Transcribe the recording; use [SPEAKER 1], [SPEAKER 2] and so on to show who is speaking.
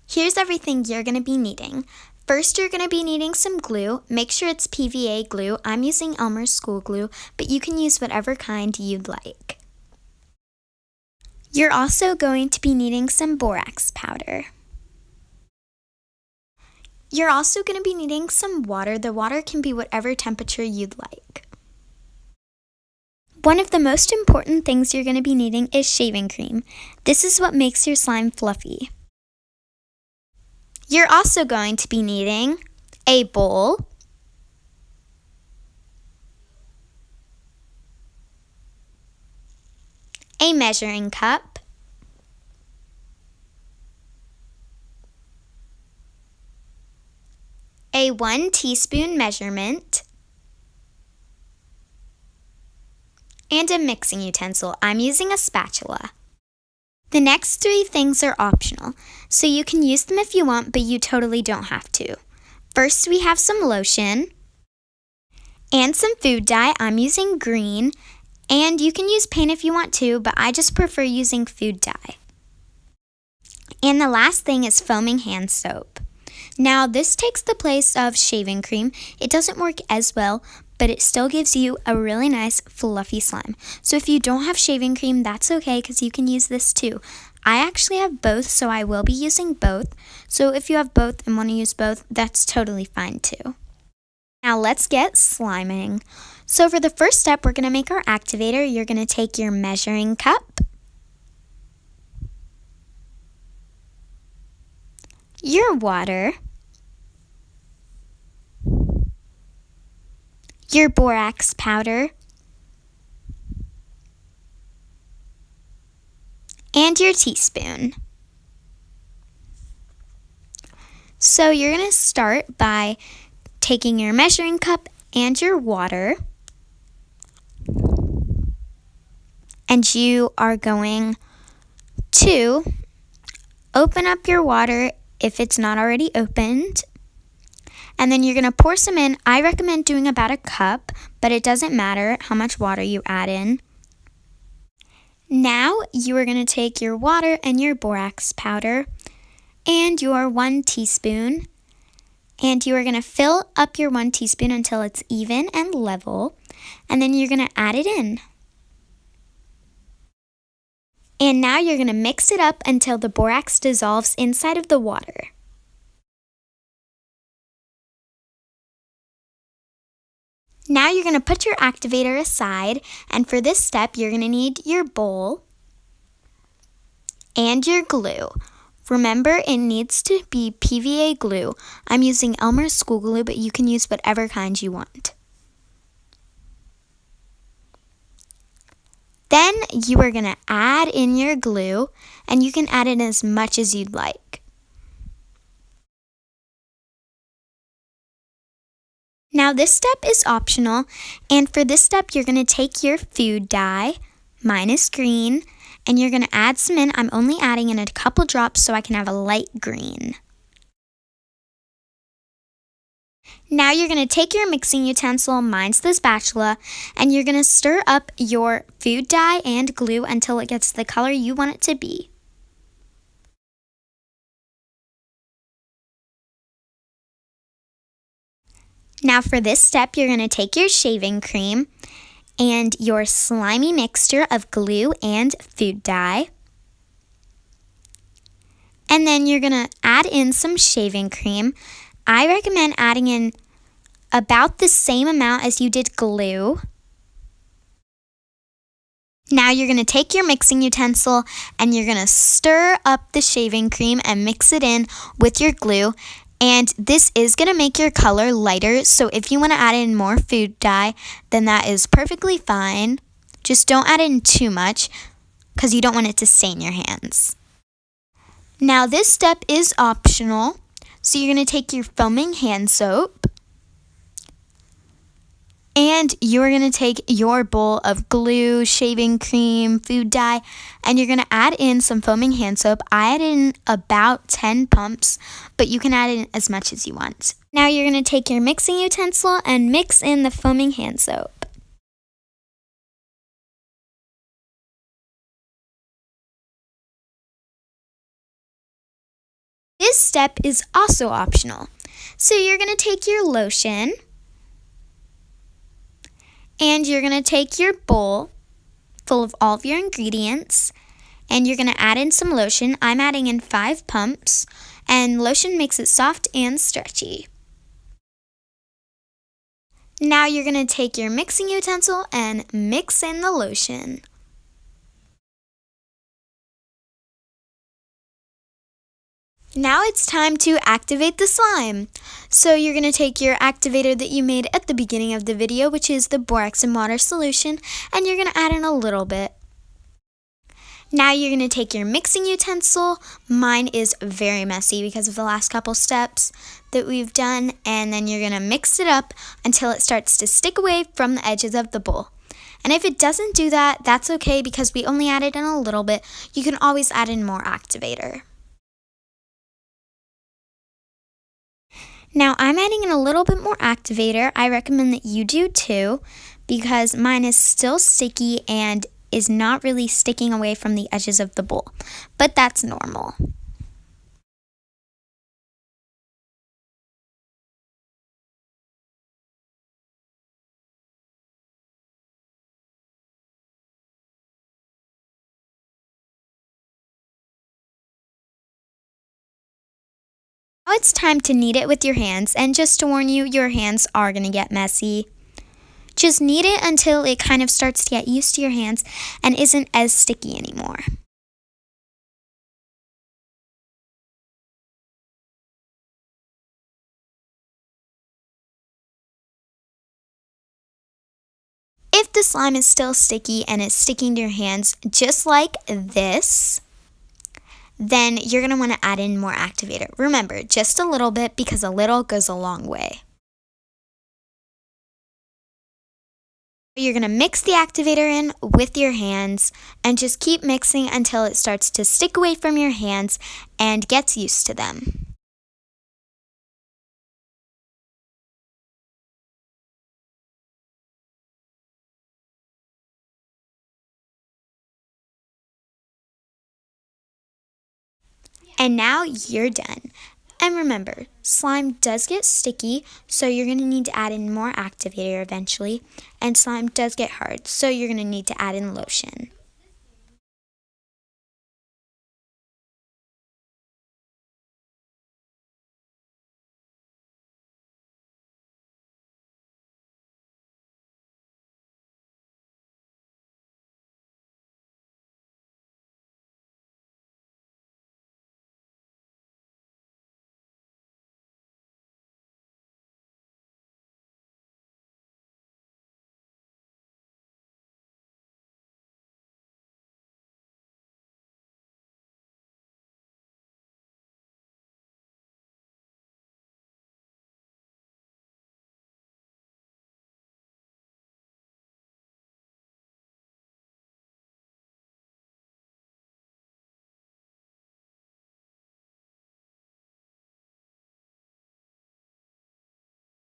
[SPEAKER 1] Here's everything you're going to be needing. First, you're going to be needing some glue. Make sure it's PVA glue. I'm using Elmer's School Glue, but you can use whatever kind you'd like. You're also going to be needing some borax powder. You're also going to be needing some water. The water can be whatever temperature you'd like. One of the most important things you're going to be needing is shaving cream. This is what makes your slime fluffy. You're also going to be needing a bowl, a measuring cup, a 1 teaspoon measurement, and a mixing utensil. I'm using a spatula. The next 3 things are optional, so you can use them if you want, but you totally don't have to. First, we have some lotion and some food dye. I'm using green, and you can use paint if you want to, but I just prefer using food dye. And the last thing is foaming hand soap. Now, this takes the place of shaving cream. It doesn't work as well, but it still gives you a really nice fluffy slime. So if you don't have shaving cream, that's okay because you can use this too. I actually have both, so I will be using both. So if you have both and want to use both, that's totally fine too. Now let's get sliming. So for the first step, we're going to make our activator. You're going to take your measuring cup, your water, your borax powder, and your teaspoon. So you're going to start by taking your measuring cup and your water, and you are going to open up your water if it's not already opened. And then you're going to pour some in. I recommend doing about a cup, but it doesn't matter how much water you add in. Now you are going to take your water and your borax powder and your 1 teaspoon, and you are going to fill up your 1 teaspoon until it's even and level, and then you're going to add it in. And now you're going to mix it up until the borax dissolves inside of the water. Now you're going to put your activator aside, and for this step, you're going to need your bowl and your glue. Remember, it needs to be PVA glue. I'm using Elmer's School Glue, but you can use whatever kind you want. Then you are going to add in your glue, and you can add in as much as you'd like. Now this step is optional, and for this step you're going to take your food dye, mine is green, and you're going to add some in. I'm only adding in a couple drops so I can have a light green. Now you're going to take your mixing utensil, mine's the spatula, and you're going to stir up your food dye and glue until it gets the color you want it to be. Now for this step, you're going to take your shaving cream and your slimy mixture of glue and food dye. And then you're going to add in some shaving cream. I recommend adding in about the same amount as you did glue. Now you're going to take your mixing utensil and you're going to stir up the shaving cream and mix it in with your glue. And this is going to make your color lighter, so if you want to add in more food dye, then that is perfectly fine. Just don't add in too much because you don't want it to stain your hands. Now this step is optional, so you're going to take your foaming hand soap and you're going to take your bowl of glue, shaving cream, food dye, and you're going to add in some foaming hand soap. I add in about 10 pumps, but you can add in as much as you want. Now you're going to take your mixing utensil and mix in the foaming hand soap. This step is also optional. So you're going to take your lotion and you're going to take your bowl full of all of your ingredients and you're going to add in some lotion. I'm adding in 5 pumps, and lotion makes it soft and stretchy. Now you're going to take your mixing utensil and mix in the lotion. Now it's time to activate the slime. So you're going to take your activator that you made at the beginning of the video, which is the borax and water solution, and you're going to add in a little bit. Now you're going to take your mixing utensil. Mine is very messy because of the last couple steps that we've done, and then you're going to mix it up until it starts to stick away from the edges of the bowl. And if it doesn't do that, that's okay because we only added in a little bit. You can always add in more activator. Now I'm adding in a little bit more activator. I recommend that you do too because mine is still sticky and is not really sticking away from the edges of the bowl, but that's normal. Now it's time to knead it with your hands, and just to warn you, your hands are going to get messy. Just knead it until it kind of starts to get used to your hands and isn't as sticky anymore. If the slime is still sticky and it's sticking to your hands just like this, then you're going to want to add in more activator. Remember, just a little bit because a little goes a long way. You're going to mix the activator in with your hands and just keep mixing until it starts to stick away from your hands and gets used to them. And now you're done. And remember, slime does get sticky, so you're going to need to add in more activator eventually. And slime does get hard, so you're going to need to add in lotion.